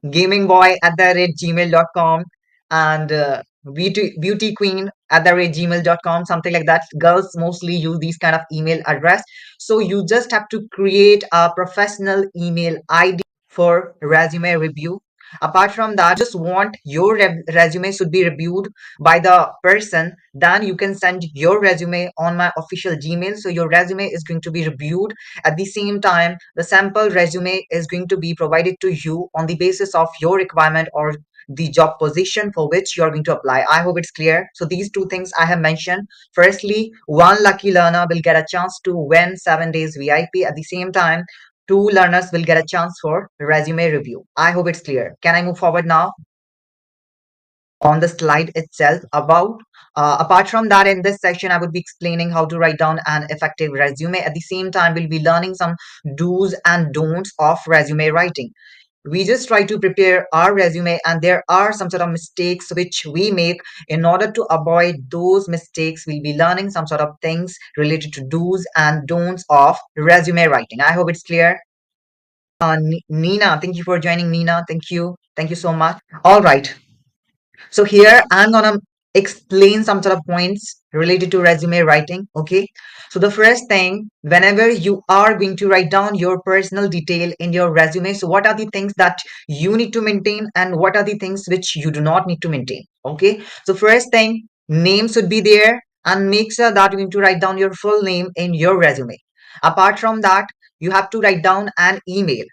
gamingboy@gmail.com, and beautyqueen@gmail.com, something like that. Girls mostly use these kind of email address. So you just have to create a professional email ID for resume review. Apart from that, just want your resume should be reviewed by the person, then you can send your resume on my official Gmail. So your resume is going to be reviewed. At the same time, the sample resume is going to be provided to you on the basis of your requirement or the job position for which you are going to apply. I hope it's clear. So these two things I have mentioned. Firstly, one lucky learner will get a chance to win 7 days VIP. At the same time, two learners will get a chance for resume review. I hope it's clear. Can I move forward now? On the slide itself about apart from that, in this section I would be explaining how to write down an effective resume. At the same time, we'll be learning some do's and don'ts of resume writing. We just try to prepare our resume, and there are some sort of mistakes which we make. In order to avoid those mistakes, we'll be learning some sort of things related to do's and don'ts of resume writing. I hope it's clear. Nina, thank you for joining. Nina, thank you so much. All right, so here I'm gonna explain some sort of points related to resume writing. Okay. So the first thing, whenever you are going to write down your personal detail in your resume, so what are the things that you need to maintain and what are the things which you do not need to maintain? Okay. So first thing, name should be there, and make sure that you're going to write down your full name in your resume. Apart from that, you have to write down an email.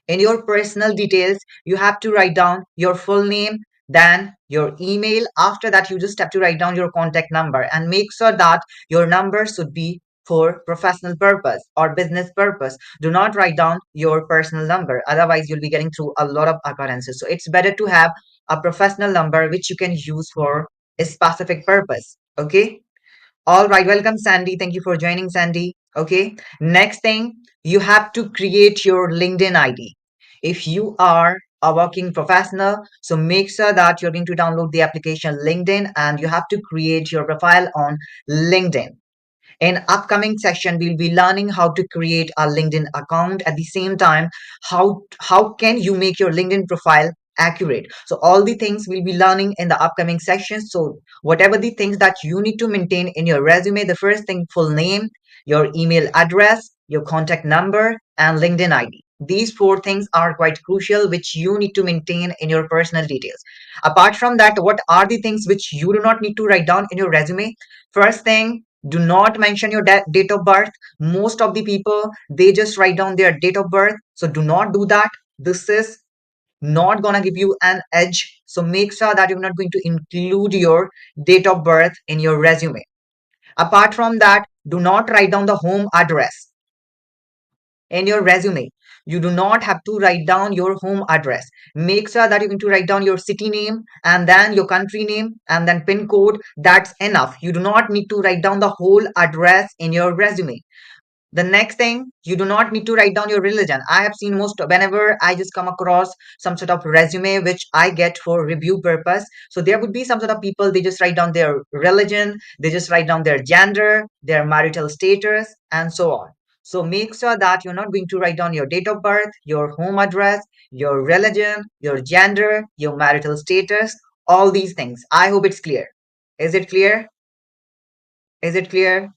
In your personal details, you have to write down your full name, then your email. After that, you just have to write down your contact number, and make sure that your number should be for professional purpose or business purpose. Do not write down your personal number, otherwise you'll be getting through a lot of occurrences. So it's better to have a professional number which you can use for a specific purpose. Okay. All right, welcome Sandy. Thank you for joining, Sandy. Okay, next thing, you have to create your LinkedIn ID. If you are a working professional, so make sure that you're going to download the application LinkedIn and you have to create your profile on LinkedIn. In upcoming section, we'll be learning how to create a LinkedIn account. At the same time, how can you make your LinkedIn profile accurate? So all the things we'll be learning in the upcoming section. So whatever the things that you need to maintain in your resume, the first thing, full name, your email address, your contact number, and LinkedIn ID. These four things are quite crucial, which you need to maintain in your personal details. Apart from that, what are the things which you do not need to write down in your resume? First thing, do not mention your date of birth. Most of the people, they just write down their date of birth. So do not do that. This is not gonna give you an edge. So make sure that you're not going to include your date of birth in your resume. Apart from that, do not write down the home address in your resume. You do not have to write down your home address. Make sure that you're going to write down your city name and then your country name and then pin code. That's enough. You do not need to write down the whole address in your resume. The next thing, you do not need to write down your religion. I have seen most, whenever I just come across some sort of resume which I get for review purpose, so there would be some sort of people, they just write down their religion, they just write down their gender, their marital status, and so on. So make sure that you're not going to write down your date of birth, your home address, your religion, your gender, your marital status, all these things. I hope it's clear. Is it clear? Is it clear?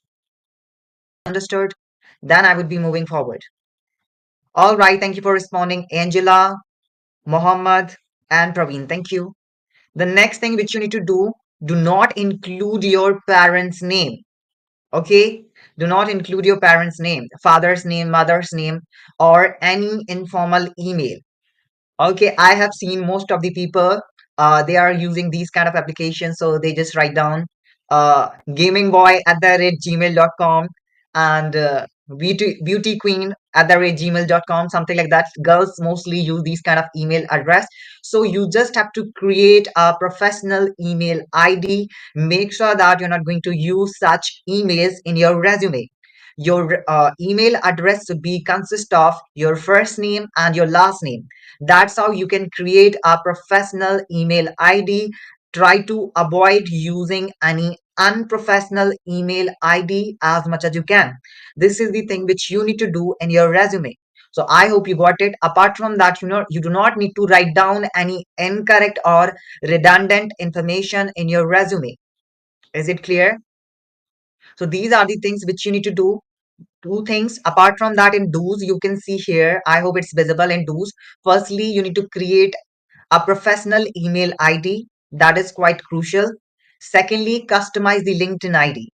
Understood? Then I would be moving forward. All right, thank you for responding, Angela, Mohammed, and Praveen. Thank you. The next thing which you need to do not include your parents' name. Okay? Do not include your parents' name, father's name, mother's name, or any informal email. Okay, I have seen most of the people, they are using these kind of applications. So they just write down gamingboy@gmail.com and beautyqueen@gmail.com, something like that. Girls mostly use these kind of email address. So you just have to create a professional email ID. Make sure that you're not going to use such emails in your resume. Your email address should be consist of your first name and your last name. That's how you can create a professional email ID. Try to avoid using any unprofessional email ID as much as you can. This is the thing which you need to do in your resume. So I hope you got it. Apart from that, you do not need to write down any incorrect or redundant information in your resume. Is it clear? So these are the things which you need to do. Two things. Apart from that, in do's, you can see here, I hope it's visible in do's. Firstly, you need to create a professional email ID. That is quite crucial. Secondly, customize the LinkedIn ID.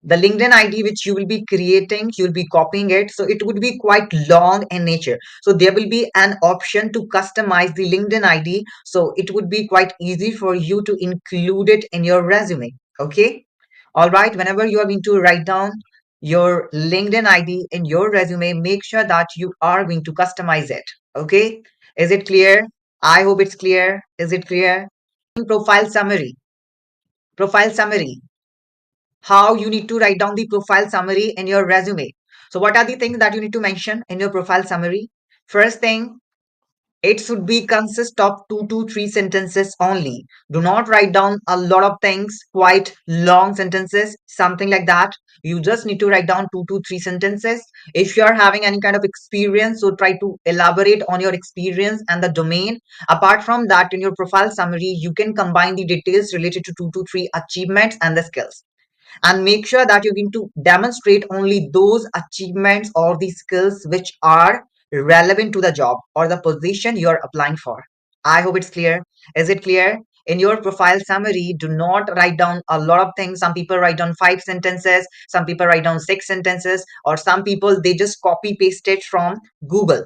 The LinkedIn ID which you will be creating, you'll be copying it. So it would be quite long in nature. So there will be an option to customize the LinkedIn ID. So it would be quite easy for you to include it in your resume. Okay. All right. Whenever you are going to write down your LinkedIn ID in your resume, make sure that you are going to customize it. Okay. Is it clear? I hope it's clear. Is it clear? Profile summary. Profile summary. How you need to write down the profile summary in your resume. So what are the things that you need to mention in your profile summary? First thing, it should be consist of 2 to 3 sentences only. Do not write down a lot of things, quite long sentences, something like that. You just need to write down 2 to 3 sentences. If you are having any kind of experience, so try to elaborate on your experience and the domain. Apart from that, in your profile summary, you can combine the details related to 2 to 3 achievements and the skills, and make sure that you're going to demonstrate only those achievements or the skills which are relevant to the job or the position you're applying for. I hope it's clear. Is it clear? In your profile summary, do not write down a lot of things. Some people write down 5 sentences, some people write down 6 sentences, or some people they just copy paste it from Google,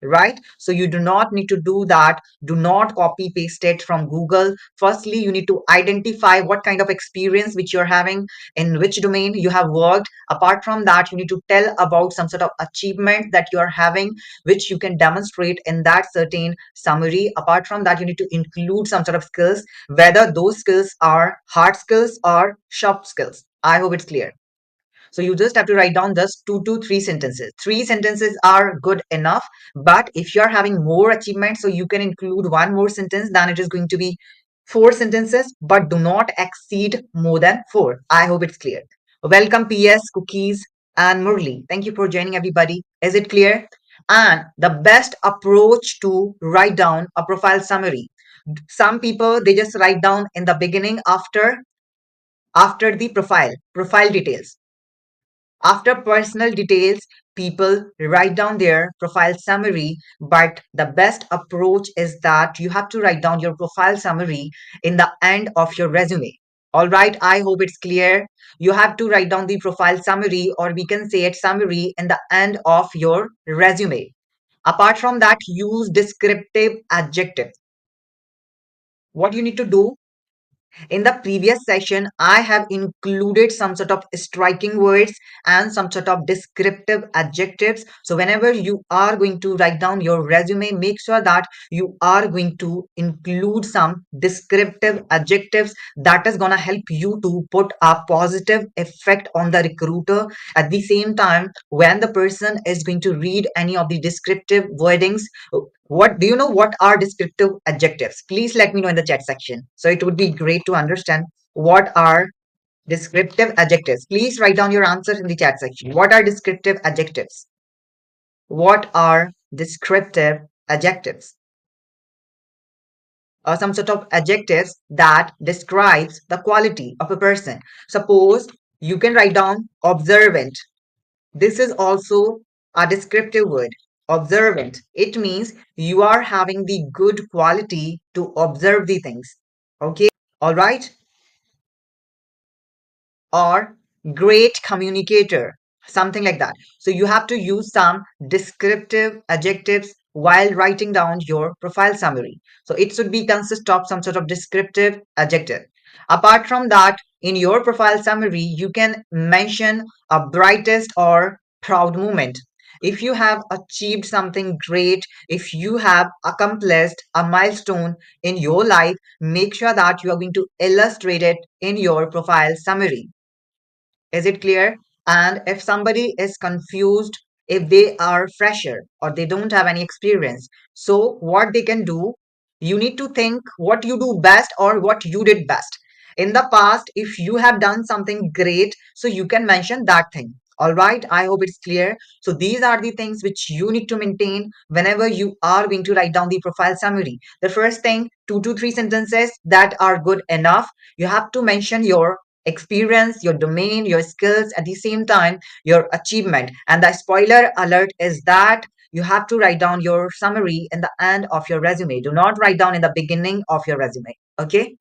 right? So you do not need to do that. Do not copy paste it from Google. Firstly, you need to identify what kind of experience which you're having, in which domain you have worked. Apart from that, you need to tell about some sort of achievement that you're having, which you can demonstrate in that certain summary. Apart from that, you need to include some sort of skills, whether those skills are hard skills or soft skills. I hope it's clear. So you just have to write down just 2 to 3 sentences. 3 sentences are good enough. But if you're having more achievements, so you can include one more sentence, then it is going to be 4 sentences, but do not exceed more than four. I hope it's clear. Welcome, PS, Cookies, and Murli. Thank you for joining, everybody. Is it clear? And the best approach to write down a profile summary. Some people they just write down in the beginning after the profile details. After personal details, people write down their profile summary, but the best approach is that you have to write down your profile summary in the end of your resume. All right, I hope it's clear. You have to write down the profile summary, or we can say it summary, in the end of your resume. Apart from that, use descriptive adjectives. What you need to do, in the previous session, I have included some sort of striking words and some sort of descriptive adjectives. So whenever you are going to write down your resume, make sure that you are going to include some descriptive adjectives that is going to help you to put a positive effect on the recruiter. At the same time, when the person is going to read any of the descriptive wordings, what do you know what are descriptive adjectives? Please let me know in the chat section. So it would be great to understand what are descriptive adjectives. Please write down your answer in the chat section. What are descriptive adjectives? What are descriptive adjectives? Some sort of adjectives that describes the quality of a person. Suppose you can write down observant. This is also a descriptive word. Observant. It means you are having the good quality to observe the things. Okay. All right. Or great communicator, something like that. So you have to use some descriptive adjectives while writing down your profile summary. So it should be consist of some sort of descriptive adjective. Apart from that, in your profile summary, you can mention a brightest or proud moment. If you have achieved something great, if you have accomplished a milestone in your life, make sure that you are going to illustrate it in your profile summary. Is it clear? And if somebody is confused, if they are fresher or they don't have any experience, so what they can do, you need to think what you do best or what you did best. In the past, if you have done something great, so you can mention that thing. All right, I hope it's clear. So these are the things which you need to maintain whenever you are going to write down the profile summary. The first thing, 2 to 3 sentences that are good enough. You have to mention your experience, your domain, your skills, at the same time, your achievement. And the spoiler alert is that you have to write down your summary in the end of your resume. Do not write down in the beginning of your resume. Okay.